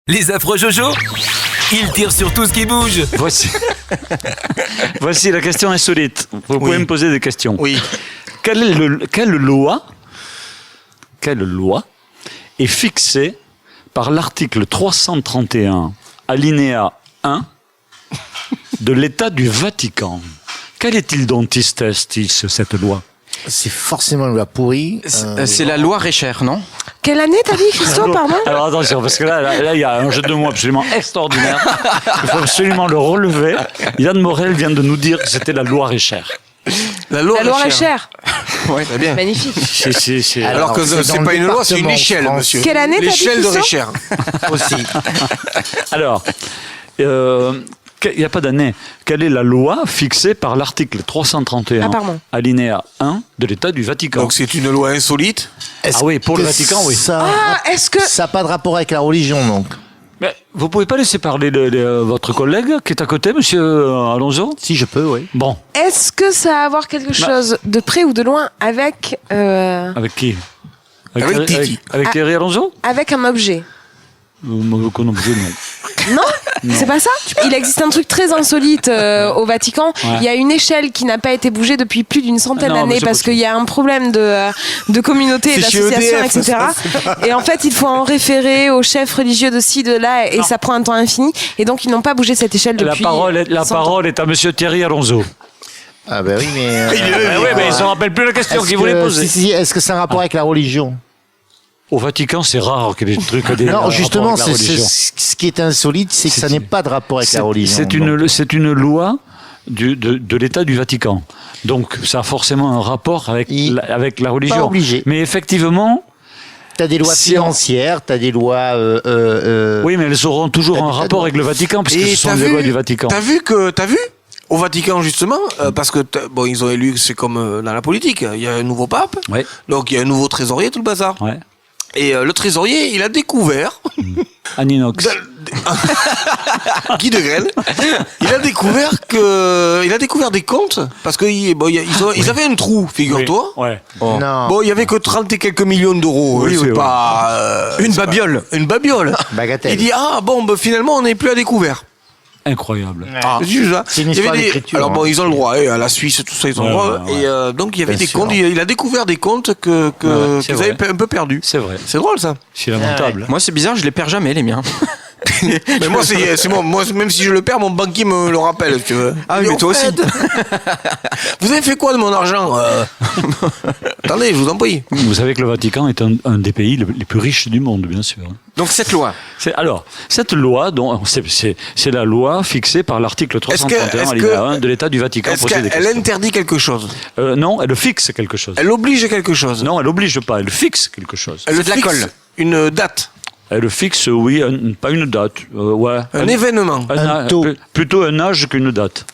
Les affreux Jojo, ils tirent sur tout ce qui bouge. Voici la question insolite. Vous pouvez me poser des questions. Oui. Quelle loi est fixée par l'article 331, alinéa 1 de l'État du Vatican? Quel est-il donc, cette loi? C'est forcément une loi pourrie. C'est la loi Récher, non? Quelle année t'as dit, Christo, pardon? Alors attention, parce que là, il y a un jeu de mots absolument extraordinaire. Il faut absolument le relever. Yann Morel vient de nous dire que c'était la loi Récher. La loi Récher. Oui, très bien. Magnifique. Alors que c'est pas une loi, c'est une échelle, monsieur. Quelle année t'as dit, L'échelle de Christo? Récher. Aussi. Alors, il n'y a pas d'année. Quelle est la loi fixée par l'article 331, alinéa 1 de l'État du Vatican? Donc c'est une loi insolite. Ah oui, pour le Vatican, oui. Est-ce que... Ça n'a pas de rapport avec la religion, donc? Mais vous ne pouvez pas laisser parler votre collègue qui est à côté, monsieur Alonso? Si, je peux, oui. Bon. Est-ce que ça a à voir quelque chose de près ou de loin avec... Avec qui? Avec Titi. Avec Thierry Alonso? Avec un objet? Non. Non, c'est pas ça. Il existe un truc très insolite au Vatican. Ouais. Il y a une échelle qui n'a pas été bougée depuis plus d'une centaine Non, mais d'années c'est parce possible. qu'il y a un problème de communauté et C'est chez d'association, EDF, etc. Et en fait, il faut en référer aux chefs religieux de ci, de là, et Non. ça prend un temps infini. Et donc, ils n'ont pas bougé cette échelle La depuis. parole 100 ans. parole est à monsieur Thierry Alonso. Ah ben oui, mais... Oui, mais il ne se rappelle plus la question qu'il voulait poser. Est-ce que ça a un rapport avec la religion? Au Vatican, c'est rare qu'il y ait des trucs... Non, justement, rapport avec la religion. ce qui est insolite, c'est que ça n'est pas de rapport avec la religion. C'est une loi de l'État du Vatican. Donc, ça a forcément un rapport avec la religion. Pas obligé. Mais effectivement... Tu as des lois financières, tu as des lois... Oui, mais elles auront toujours un rapport avec le Vatican, puisque ce sont des lois du Vatican. T'as vu au Vatican, justement, parce que ils ont élu, c'est comme dans la politique, il y a un nouveau pape, Ouais. donc il y a un nouveau trésorier, tout le bazar. Ouais. Et le trésorier, il a découvert, Anne Inox. Guy de Grelle, il a découvert des comptes, parce qu'ils avaient un trou, figure-toi. Oui, ouais. Non, Bon, il y avait que 30 et quelques millions d'euros. Oui, c'est pas... Une babiole. Une babiole. bagatelle. Il dit, finalement, on n'est plus à découvert. Incroyable. C'est juste ça. C'est une Il y avait histoire des- d'écriture, Alors bon, hein. ils ont le droit, à la Suisse, tout ça, ils ont le droit. Ouais. Et donc, il y avait Bien des sûr. comptes, il a découvert des comptes que c'est qu'ils avaient vrai. un peu perdus. C'est vrai. C'est drôle, ça. C'est lamentable. Moi, c'est bizarre, je les perds jamais, les miens. Mais moi, c'est moi, même si je le perds, mon banquier me le rappelle, si tu veux. Ah oui, Il dit, mais toi en fait, vous avez fait quoi de mon argent Attendez, je vous en prie. Vous savez que le Vatican est un des pays les plus riches du monde, bien sûr. Donc, cette loi. Alors, cette loi, c'est la loi fixée par l'article 331 alinéa 1 de l'État du Vatican. Est-ce Posez des qu'elle questions. interdit quelque chose? Non, elle fixe quelque chose. Elle oblige quelque chose? Non, elle n'oblige pas, elle fixe quelque chose. Elle C'est de la fixe colle. Une date? Elle fixe, oui, pas une date. Ouais. Un événement? Un taux. Plutôt un âge qu'une date.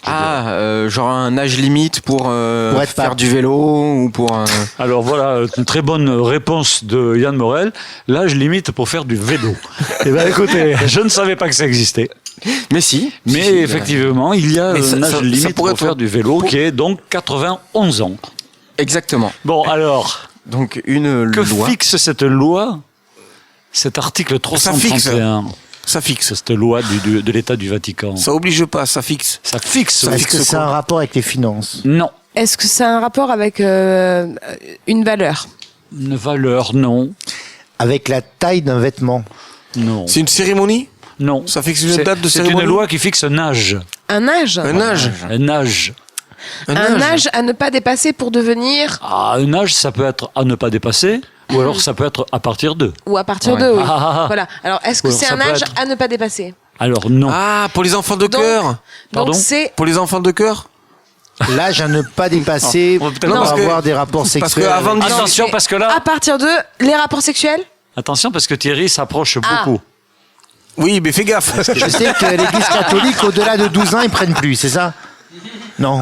Genre un âge limite pour être faire pape. du vélo ou pour... Alors voilà, une très bonne réponse de Yann Morel. L'âge limite pour faire du vélo. Eh bien écoutez, je ne savais pas que ça existait. Mais si. Mais Si, effectivement, il y a Mais un âge ça limite pourrait pour être- faire du vélo qui est donc 91 ans. Exactement. Bon, alors, Donc, une que loi. fixe cette loi? Cet article 331. Ça fixe. Cette loi de l'État du Vatican. Ça oblige pas, ça fixe. Ça fixe. Ça Est-ce fixe que c'est quoi? un rapport avec les finances? Non. Est-ce que ça a un rapport avec une valeur? Une valeur, non. Avec la taille d'un vêtement? Non. C'est une cérémonie? Non. Ça fixe une C'est- date de C'est cérémonie? une loi qui fixe un âge. Un âge? Un âge? Un âge. Un âge à ne pas dépasser pour devenir... Ah, un âge, ça peut être à ne pas dépasser, ou alors ça peut être à partir de. Ou à partir Ouais. de, oui. Ah. Voilà. Alors, est-ce que Oui, c'est ça un peut âge être. à ne pas dépasser? Alors non. Ah, pour les enfants de Donc- cœur? Pardon Donc, c'est... Pour les enfants de cœur? L'âge à ne pas dépasser On va pour peut-être- parce que- avoir des rapports parce sexuels. que avant de- Attention c'est parce que À là, partir de les rapports sexuels? attention parce que Thierry s'approche Ah. beaucoup. Oui, mais fais gaffe. Je sais que l'Église catholique, au-delà de 12 ans, ils prennent plus, c'est ça? Non.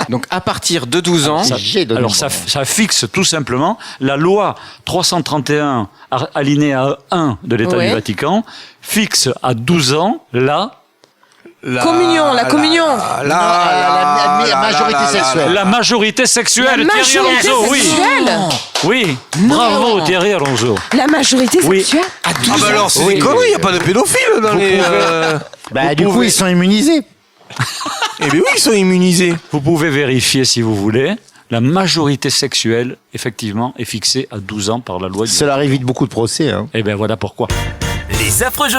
Donc, à partir de 12 ans... J'ai donné Alors le ça, bon. ça fixe tout simplement la loi 331 alinéa 1 de l'État Ouais. du Vatican fixe à 12 ans là Communion, la communion. La majorité sexuelle. La majorité sexuelle, La Thierry majorité Alonso, oui. sexuelle. Oui, bravo Thierry Alonso. La majorité Oui. sexuelle. Ah bah alors c'est Oui. des conneries, il n'y a pas de pédophiles dans les... Bah, du coup, ils sont immunisés. Eh bien oui, ils sont immunisés. Vous pouvez vérifier si vous voulez. La majorité sexuelle, effectivement, est fixée à 12 ans par la loi du... Cela évite beaucoup de procès. Hein. Eh bien voilà pourquoi. Les affreux Jojo.